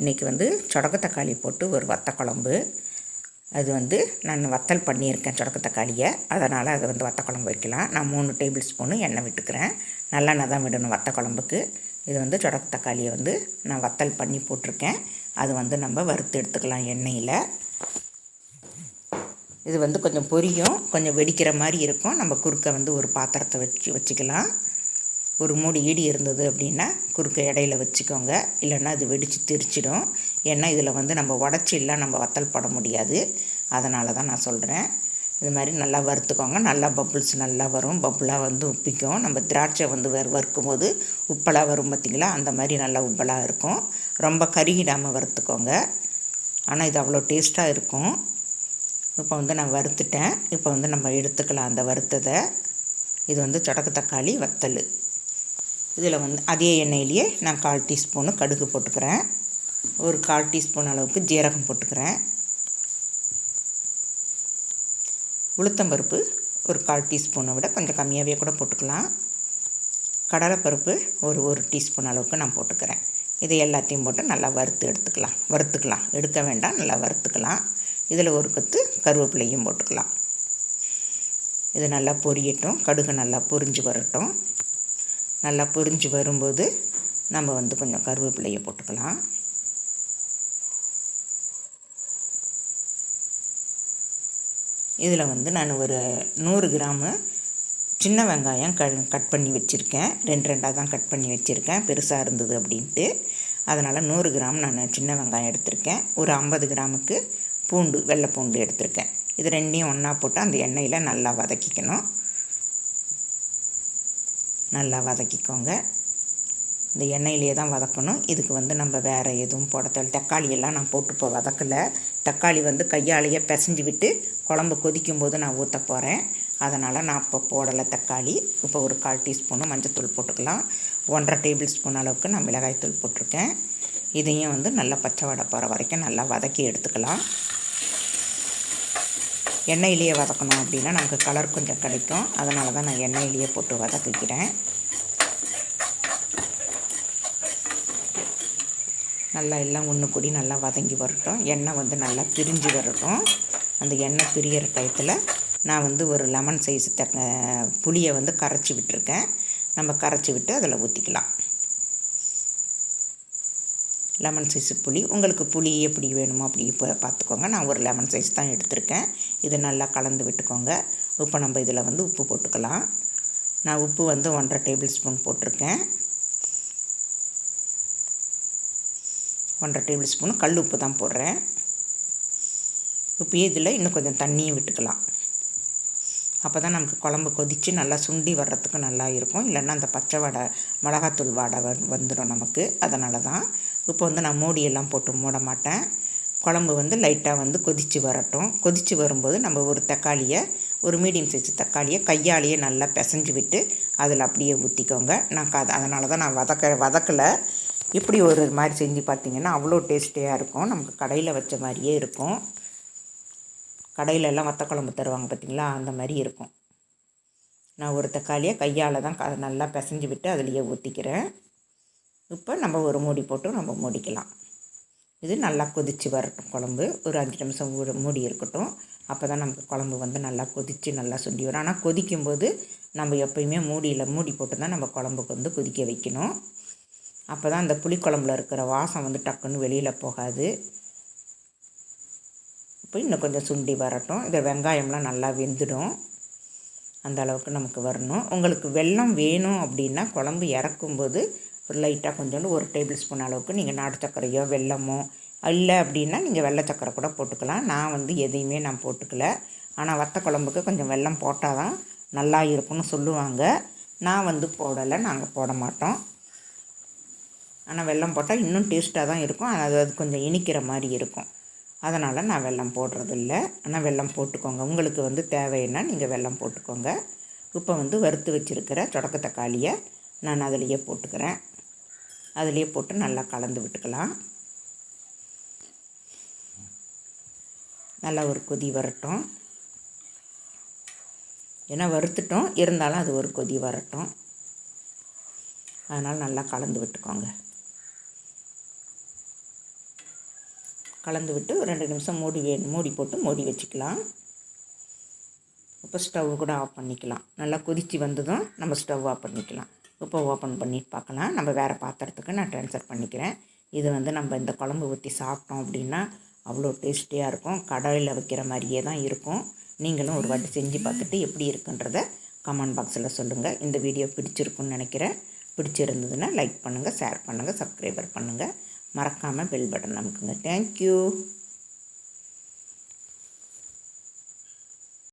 இன்றைக்கி வந்து சொடக்கு தக்காளி போட்டு ஒரு வத்த குழம்பு. அது வந்து நான் வத்தல் பண்ணியிருக்கேன் சொடக்கு தக்காளியை, அதனால் அதை வந்து வத்த குழம்பு வைக்கலாம். நான் 3 டேபிள் ஸ்பூனு எண்ணெய் விட்டுக்கிறேன். நல்லெண்ணெய் தான் விடணும் வத்த குழம்புக்கு. இது வந்து சொடக்கு தக்காளியை வந்து நான் வத்தல் பண்ணி போட்டிருக்கேன். அது வந்து நம்ம வறுத்து எடுத்துக்கலாம் எண்ணெயில். இது வந்து கொஞ்சம் பொரியும், கொஞ்சம் வெடிக்கிற மாதிரி இருக்கும். நம்ம குறுக்க வந்து ஒரு பாத்திரத்தை வச்சுக்கலாம். ஒரு மூடி ஈடி இருந்தது அப்படின்னா குறுக்க இடையில வச்சுக்கோங்க, இல்லைன்னா அது வெடித்து திரிச்சிடும். ஏன்னா இதில் வந்து நம்ம உடச்சிலாம் நம்ம வத்தல் போட முடியாது. அதனால தான் நான் சொல்கிறேன். இது மாதிரி நல்லா வறுத்துக்கோங்க. நல்லா பப்புள்ஸ் நல்லா வரும், பப்புளாக வந்து உப்பிக்கும். நம்ம திராட்சை வந்து வறுக்கும் போது உப்பலாக வரும் பார்த்திங்களா, அந்த மாதிரி நல்லா உப்பலாக இருக்கும். ரொம்ப கருகிடாமல் வறுத்துக்கோங்க. ஆனால் இது அவ்வளோ டேஸ்ட்டாக இருக்கும். இப்போ வந்து நான் வறுத்துட்டேன். இப்போ வந்து நம்ம எடுத்துக்கலாம் அந்த வறுத்ததை. இது வந்து சொடக்கு தக்காளி வத்தல். இதில் வந்து அதே எண்ணெயிலேயே நான் 1/4 டீஸ்பூனு கடுகு போட்டுக்கிறேன். ஒரு 1/4 டீஸ்பூன் அளவுக்கு ஜீரகம் போட்டுக்கிறேன். உளுத்தம்பருப்பு ஒரு 1/4 டீஸ்பூனை விட கொஞ்சம் கம்மியாகவே கூட போட்டுக்கலாம். கடலைப்பருப்பு ஒரு டீஸ்பூன் அளவுக்கு நான் போட்டுக்கிறேன். இதை எல்லாத்தையும் போட்டு நல்லா வறுத்துக்கலாம். எடுக்க வேண்டாம், நல்லா வறுத்துக்கலாம். இதில் ஒரு கொத்து கருவேப்பிலையும் போட்டுக்கலாம். இது நல்லா பொரியட்டும், கடுகு நல்லா பொரிஞ்சு வரட்டும். நல்லா பொரிஞ்சு வரும்போது நம்ம வந்து கொஞ்சம் கருவேப்பிலையை போட்டுக்கலாம். இதில் வந்து நான் ஒரு 100 கிராமு சின்ன வெங்காயம் கட் பண்ணி வச்சுருக்கேன். 2 தான் கட் பண்ணி வச்சுருக்கேன், பெருசாக இருந்தது அப்படின்ட்டு. அதனால் 100 கிராம் நான் சின்ன வெங்காயம் எடுத்திருக்கேன். ஒரு 50 கிராமுக்கு பூண்டு, வெள்ளை பூண்டு எடுத்திருக்கேன். இது ரெண்டையும் ஒன்றா போட்டு அந்த எண்ணெயில் நல்லா வதக்கிக்கணும். நல்லா வதக்கிக்கோங்க. இந்த எண்ணெயிலே தான் வதக்கணும். இதுக்கு வந்து நம்ம வேறு எதுவும் போட தேவை. தக்காளியெல்லாம் நான் போட்டு இப்போ வதக்கலை. தக்காளி வந்து கையாலேயே பிசைஞ்சு விட்டு குழம்பு கொதிக்கும்போது நான் ஊற்ற போகிறேன். அதனால் நான் இப்போ போடலை தக்காளி. இப்போ ஒரு 1/4 டீஸ்பூனு மஞ்சள்தூள் போட்டுக்கலாம். 1/2 டேபிள் ஸ்பூன் அளவுக்கு நான் மிளகாய்த்தூள் போட்டிருக்கேன். இதையும் வந்து நல்லா பச்சை வடை போகிற வரைக்கும் நல்லா வதக்கி எடுத்துக்கலாம். எண்ணெயிலேயே வதக்கணும் அப்படின்னா நமக்கு கலர் கொஞ்சம் கிடைக்கும். அதனால தான் நான் எண்ணெயிலேயே போட்டு வதக்கிக்கிறேன். நல்லா எல்லாம் ஒன்று கூடி நல்லா வதங்கி வரட்டும். எண்ணெய் வந்து நல்லா பிரிஞ்சு வரட்டும். அந்த எண்ணெய் பிரிகிற டயத்தில் நான் வந்து ஒரு லெமன் சைஸ் புளியை வந்து கரைச்சி விட்டுருக்கேன். நம்ம கரைச்சி விட்டு அதில் ஊற்றிக்கலாம். லெமன் சைஸு புளி, உங்களுக்கு புளி எப்படி வேணுமோ அப்படி இப்போ பார்த்துக்கோங்க. நான் ஒரு லெமன் சைஸ் தான் எடுத்திருக்கேன். இது நல்லா கலந்து விட்டுக்கோங்க. இப்போ நம்ம இதில் வந்து உப்பு போட்டுக்கலாம். நான் உப்பு வந்து 1/2 டேபிள் ஸ்பூன் போட்டிருக்கேன். 1/2 டேபிள் ஸ்பூன் கல் உப்பு தான் போடுறேன். இப்போ இதில் இன்னும் கொஞ்சம் தண்ணியும் விட்டுக்கலாம். அப்போ தான் நமக்கு குழம்பு கொதித்து நல்லா சுண்டி வர்றதுக்கு நல்லா இருக்கும். இல்லைன்னா அந்த பச்சை வடை, மிளகாத்தூள் வாடை வந்துடும் நமக்கு. அதனால தான் இப்போ வந்து நான் மூடியெல்லாம் போட்டு மூட மாட்டேன். குழம்பு வந்து லைட்டாக வந்து கொதித்து வரட்டும். கொதித்து வரும்போது நம்ம ஒரு தக்காளியை, ஒரு மீடியம் சைஸ் தக்காளியை கையாலேயே நல்லா பிசைஞ்சு விட்டு அதில் அப்படியே ஊற்றிக்கோங்க. நான் அதனால தான் நான் வதக்கலை. இப்படி ஒரு மாதிரி செஞ்சு பார்த்திங்கன்னா அவ்வளோ டேஸ்டியாக இருக்கும். நமக்கு கடையில் வச்ச மாதிரியே இருக்கும். கடையிலெல்லாம் வத்த குழம்பு தருவாங்க பார்த்திங்களா, அந்த மாதிரி இருக்கும். நான் ஒரு தக்காளியை கையால் தான் நல்லா பிசைஞ்சு விட்டு அதிலேயே ஊற்றிக்கிறேன். இப்போ நம்ம ஒரு மூடி போட்டு நம்ம மூடிக்கலாம். இது நல்லா கொதித்து வரட்டும். குழம்பு ஒரு 5 நிமிஷம் மூடி இருக்கட்டும். அப்போ தான் நமக்கு குழம்பு வந்து நல்லா கொதித்து நல்லா சுண்டி வரும். ஆனால் கொதிக்கும்போது நம்ம எப்போயுமே மூடி போட்டு தான் நம்ம குழம்புக்கு வந்து கொதிக்க வைக்கணும். அப்போ தான் அந்த புளிக்குழம்புல இருக்கிற வாசம் வந்து டக்குன்னு வெளியில் போகாது. இப்போ இன்னும் கொஞ்சம் சுண்டி வரட்டும். இதை வெங்காயம்லாம் நல்லா வெந்துடும். அந்த அளவுக்கு நமக்கு வரணும். உங்களுக்கு வெல்லம் வேணும் அப்படின்னா குழம்பு இறக்கும்போது ஒரு லைட்டாக கொஞ்சோண்டு 1 டேபிள் ஸ்பூன் அளவுக்கு நீங்கள் நாட்டு சர்க்கரையோ வெல்லமோ, இல்லை அப்படின்னா நீங்கள் வெள்ளை சர்க்கரை கூட போட்டுக்கலாம். நான் வந்து எதையுமே நான் போட்டுக்கல. ஆனால் வத்த குழம்புக்கு கொஞ்சம் வெல்லம் போட்டால் தான் நல்லா இருக்கும்னு சொல்லுவாங்க. நான் வந்து போடலை, நாங்கள் போட மாட்டோம். ஆனால் வெல்லம் போட்டால் இன்னும் டேஸ்ட்டாக தான் இருக்கும். அது கொஞ்சம் இனிக்கிற மாதிரி இருக்கும். அதனால் நான் வெல்லம் போடுறதில்ல. ஆனால் வெல்லம் போட்டுக்கோங்க. உங்களுக்கு வந்து தேவைன்னா நீங்கள் வெல்லம் போட்டுக்கோங்க. இப்போ வந்து வறுத்து வச்சுருக்கிற சொடக்கு தக்காளியை நான் அதிலேயே போட்டுக்கிறேன். அதிலேயே போட்டு நல்லா கலந்து விட்டுக்கலாம். நல்லா ஒரு கொதி வரட்டும். ஏன்னா வறுத்துட்டோம், இருந்தாலும் அது ஒரு கொதி வரட்டும். அதனால் நல்லா கலந்து விட்டுக்கோங்க. கலந்து விட்டு ஒரு 2 நிமிஷம் மூடி போட்டு மூடி வச்சுக்கலாம். இப்போ ஸ்டவ் கூட ஆஃப் பண்ணிக்கலாம். நல்லா கொதித்து வந்ததும் நம்ம ஸ்டவ் ஆஃப் பண்ணிக்கலாம். இப்போ ஓப்பன் பண்ணி பார்க்கலாம். நம்ம வேறு பாத்திரத்துக்கு நான் ட்ரான்ஸ்ஃபர் பண்ணிக்கிறேன். இது வந்து நம்ம இந்த குழம்பு ஊற்றி சாப்பிட்டோம் அப்படின்னா அவ்வளோ டேஸ்டியாக இருக்கும். கடாயில் வைக்கிற மாதிரியே தான் இருக்கும். நீங்களும் ஒரு வாட்டி செஞ்சு பார்த்துட்டு எப்படி இருக்குன்றத கமெண்ட் பாக்ஸில் சொல்லுங்கள். இந்த வீடியோ பிடிச்சிருக்குன்னு நினைக்கிறேன். பிடிச்சிருந்ததுன்னா லைக் பண்ணுங்கள், ஷேர் பண்ணுங்கள், சப்ஸ்கிரைபர் பண்ணுங்கள். மறக்காமல் பெல் பட்டன் அமுக்குங்க. தேங்க்யூ.